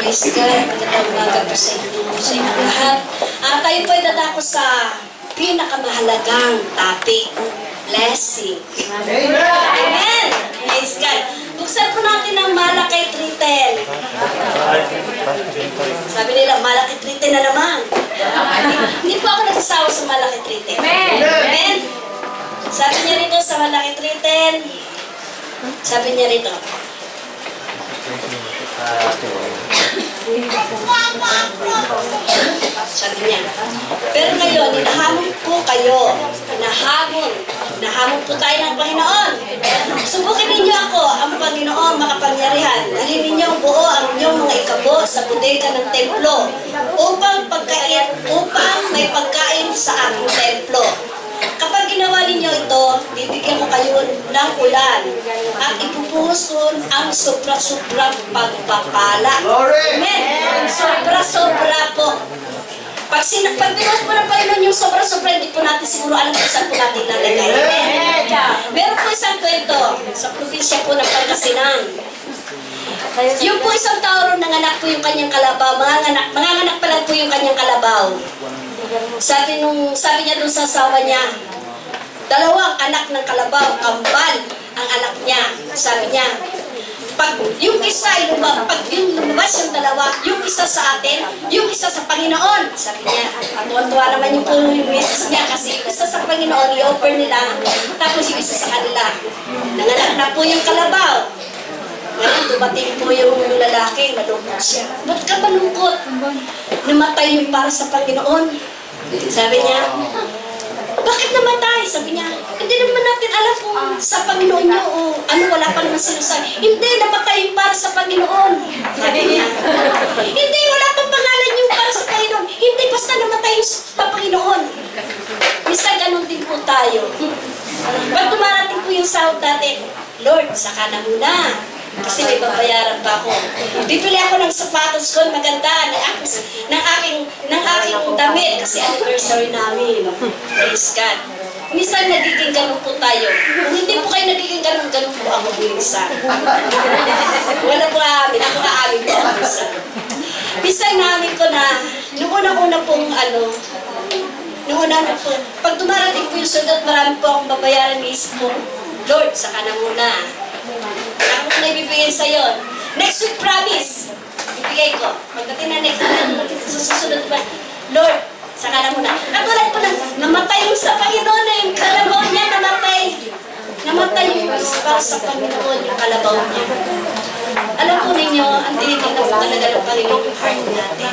Praise God. Magandang umaga po sa inyong lahat. Tayo po ay dadako sa pinakamahalagang topic, blessing. Amen! Amen! Praise God. Buksan po natin ang Malakay 3:10. Sabi nila, Malakay 3:10 na naman. Hindi po ako nagsasawa sa Malakay 3:10. Amen! Sabi niya rito sa Malakay 3:10, sabi niya rito, sabi niya, pero ngayon, hinahamon po kayo. Hinahamon po tayo ng Panginoon. Subukin ninyo ako, ang Panginoon makapangyarihan. Dalhin ninyo ang buo ang inyong mga ikabo sa bodega ng templo upang may pagkain sa aking templo. Kapag ginawa ninyo ito, bibigyan ko kayo ng ulan at ipupuhos ko ang sobra-sobrang pagpapala. Amen! Sobra-sobra po. Pag pinost po ng Panginoon yung sobra-sobra, hindi po natin siguro alam kung saan po natin lalagay. Amen! Meron po isang kwento sa probinsya po ng Pangasinan. Yung po isang tao ron, nanganak po yung kanyang kalabaw. Manganganak pa lang po yung kanyang kalabaw. Sabi niya dun sa asawa niya, dalawang anak ng kalabaw, kambal ang anak niya. Sabi niya, pag yung isa ay pag yung lumabas yung dalawa, yung isa sa atin, yung isa sa Panginoon. Sabi niya, tuwan-tuwa naman yung misis niya kasi yung isa sa Panginoon, i-offer nila, tapos yung isa sa kanila. Nanganak na po yung kalabaw. Ngayon, dumating po yung lalaki, malungkot siya. Ba't ka malungkot? Namatay yung para sa Panginoon. Sabi niya, bakit namatay? Sabi niya, hindi naman natin alam kung sa Panginoon niyo o ano, wala pa naman sinasabi. Hindi, namatay yung para sa Panginoon. Sabi niya, hindi, wala pang pangalan yung para sa Panginoon. Hindi, basta namatay yung sa Panginoon. Minsan ganun din po tayo. Pag dumarating po yung sahod natin, Lord, saka na muna. Kasi may babayaran pa ako. Bibili ako ng sapatos ko, maganda, ng aking damit, kasi anniversary namin. Praise God. Minsan nagiging ganun po tayo. Kung hindi po kayo nagiging ganun po ako minsan. Wala po amin, ako naamin po ako minsan. Minsan naamin ko na, noong unang-una pong pag dumarating po yung sundot, marami po akong babayaran ng isip ko, Lord, saka na muna. Ako na ibibigay sa'yo. Next week, promise. Ibigay ko. Pagdating na next week, susunod ba? Lord, saka na muna. Katulad po na, namatay yung sa Panginoon na yung kalabaw niya, namatay. Namatay yung para sa Panginoon yung kalabaw niya. Alam po ninyo, ang tinitignan po talaga ng Panginoon yung heart natin.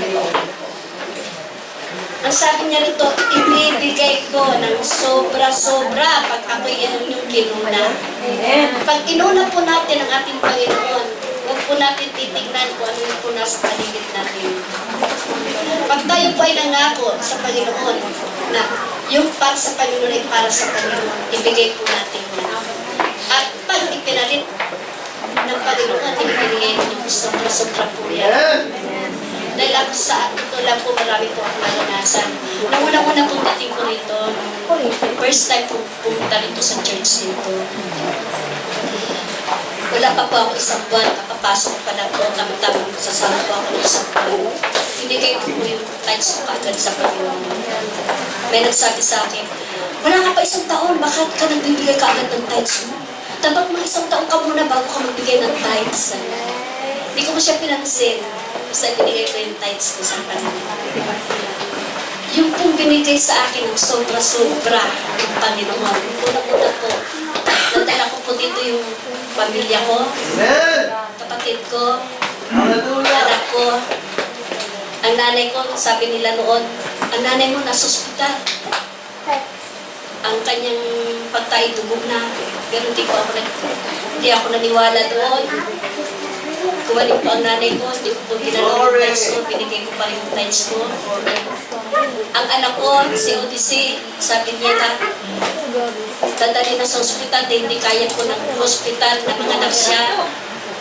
Ang sabi niya rito, ibibigay ko ng sobra-sobra pag ako'y yung kinuna. Pag inuna po natin ang ating Panginoon, huwag po natin titignan kung ano yung po nasa paligid natin. Pag tayo po ay nangako sa Panginoon, na yung para sa Panginoon ay para sa Panginoon, ibigay po natin yan. At pag ipinalit ng Panginoon, ibigay ng sobra-sobra po yan. Dahil ako sa ito lang po, marami po ang naranasan. Nung unang-una pong dating ko rito, first time po pumunta rito sa church dito. Wala pa po ako isang buwan, kakapasok pa lang po, tamang sasama po ako ng isang buwan. Hindi kayo po yung times ko agad sa Panginoon. May nagsabi sa akin, wala ka pa isang taon, bakit ka nagbibigay ka agad ng tithes mo? Dapat mga isang taon ka muna bago ka magbigay ng tithes. Hindi ko siya pinansin. Basta binigay ko yung tithes ko sa Panginoon. Yung pong binigay sa akin ng sobra-sobra ng Panginoon. Una-una po, nadala ko po dito yung pamilya ko, kapatid ko, anak ko, ang nanay ko, sabi nila noon, ang nanay mo nasa ospital. Ang kanyang pagtae dugog na, pero hindi ako naniwala doon. Kumaling po ang nanay ko, hindi ko po ginalaw yung tights ko, binigay ko pa rin yung tights ko. Ang anak ko, si Odyssey, sabi niya na, dadali na sa ospital, dahil hindi kaya po ng hospital na manganak siya.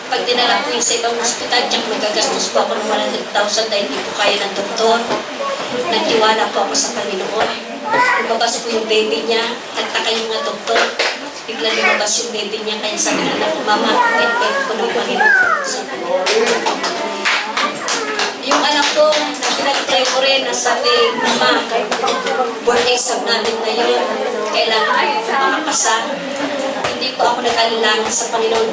Pag dinala ko yung sa ibang hospital, tiyak magagastos po ako ng 100,000 dahil hindi po kaya ng doktor. Nagtiwala po ako sa Panginoon. Lumabas po yung baby niya, nagtaka yung mga doktor. Bigla lumabas yung baby niya, kaya sabi na ako, Mama, wait ko ng Panginoon. Yung anak ko, pinag-try ko rin na sabi, Mama, board exam namin ngayon. Kailangan makapasa. Hindi po ako nag-alilangan sa Panginoon.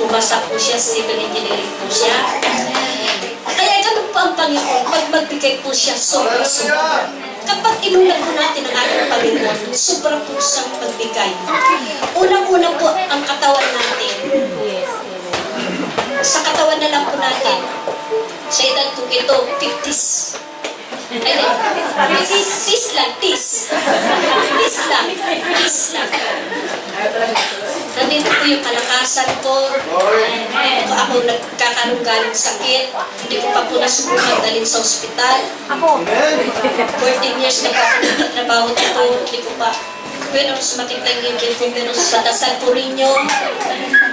Pumasa po siya, civil engineering po siya. Kaya ganun po ang Panginoon, pag magbigay po siya, sobra-sobra. Kapag inulan po natin ang ating Panginoon, sobra po siyang pagbigay. Unang-una po ang katawan natin. Sa katawan na lang po natin, sa edad ko ito, 50s. Ay, tis lang, tis. Tis lang, tis lang. Nandito po yung kalakasan ko. Ako nagkakaroon galing sakit. Hindi ko pa po nasubukan dalhin sa ospital. 14 years na po ako nagtatrabaho dito. Hindi ko pa. Pero sumakit lang yung ngipin ko. Pero sa dasal po rinyo,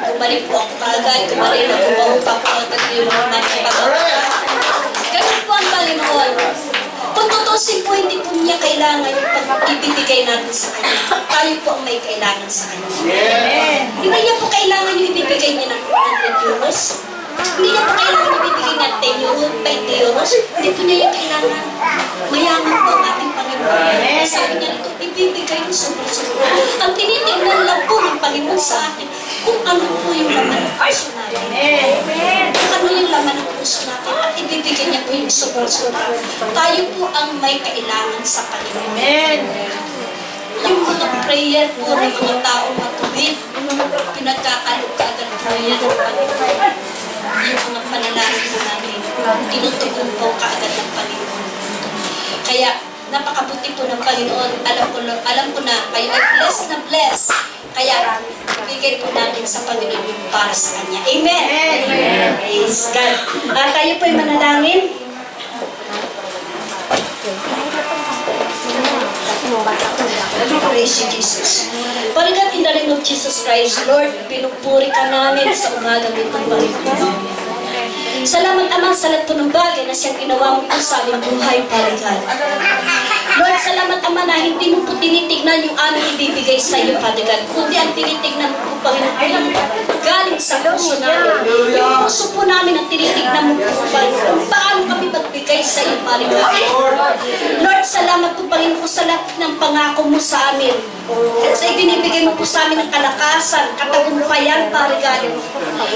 bumalik po ako kaagad. Kumalik ako pa po agad yung mga pag-awakan. Ganun po ang Panginoon. Kung tutusin po, hindi po niya kailangan yung pag-ibibigay natin sa Kanya. Tayo po ang may kailangan sa Kanya. Hindi niya po kailangan yung ibibigay niya ng 100 euros. Hindi niya po kailangan yung ibibigay niya 10 euros, 20 euros. Hindi po niya yung kailangan. Mayaman po ang ating Panginoon. Sabi niya ito, ibibigay niyo sobra-sobra. Ang tinitingnan lang po ng Panginoon sa atin, kung ano po yung laman ng puso natin. Kung ano yung laman ng puso natin at ibibigay niya po yung sobra-sobra. Tayo po ang may kailangan sa Panginoon. Yung mga prayer po ng mga taong matuwid, pinagkakalog-kagal po yan ng Panginoon. Yung mga panalangin po namin, tinutugon po kaagad ng Panginoon. Kaya, napakabuti po ng Panginoon. Alam ko na kayo ay blessed na blessed. Kaya, bigay po natin sa Panginoon yung para sa Kanya. Amen! Amen. Praise God. Tayo po ay manalangin. Praise you, Jesus. Father God, in the name of Jesus Christ, Lord, pinupuri ka namin sa umagang itong Panginoon. Salamat, Ama, sa lahat po ng bagay na siyang ginawa mo po sa aming buhay, Father God. Lord, salamat, Ama, na hindi mo po tinitignan yung aming ibibigay sa iyo, Father God, kundi ang tinitignan mo po, Panginoon, galing sa puso namin. Yung puso po namin ang tinitignan mo po, Panginoon, kung paano kami magbigay sa iyo, Father God. Lord, salamat po, Panginoon, sa lahat ng pangako mo sa amin. At sa ibinibigay mo po sa amin ng kalakasan, katagumpayan, Father God.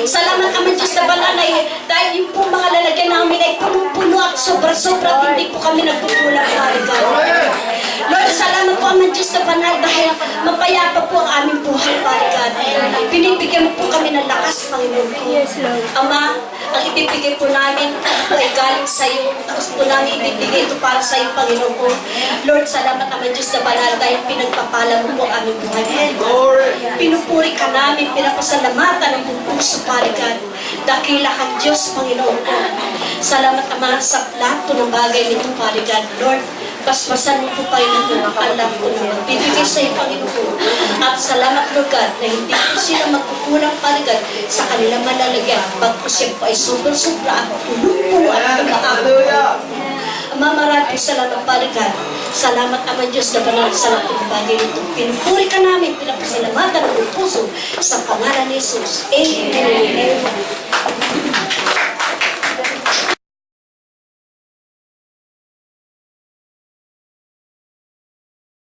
Salamat, Ama, Diyos na banalay, dahil yung po mga lalagyan namin ay puno-puno at sobra-sobra, hindi po kami nagkukulang, Father God. Lord, salamat po, Ama, Diyos na banal, dahil mapayapa po ang aming buhay, Father God. Binibigyan mo po kami ng lakas, Panginoon ko. Ama, ang ibibigay po namin ay galing sa iyo. Tapos po namin ibibigay ito para sa iyo, Panginoon ko. Lord, salamat, Ama, Diyos na banal, dahil pinagpapala mo po ang aming buhay, Panginoon. Pinupuri ka namin, pinapasalamatan ng buong puso, Father God. Dakila kang Diyos, Panginoon ko. Salamat, Ama, sa lahat po ng bagay nito, Father God. Lord, paspasan mo po pa rin ang alam ko na magbibigay sa iyo, Panginoon ko. At salamat, Lord God, na hindi po sila magkukulang, Father God, sa kanilang malalagyan. Pagko siya po ay sobra-sobra at puno-puno at pag-aabot. Ama, maraming salamat, Father God. Salamat, Ama, Diyos na banal sa lahat ng bagay nito. Pinupuri ka namin, pinapasalamatan ng puso sa pangalan ni Jesus. Amen.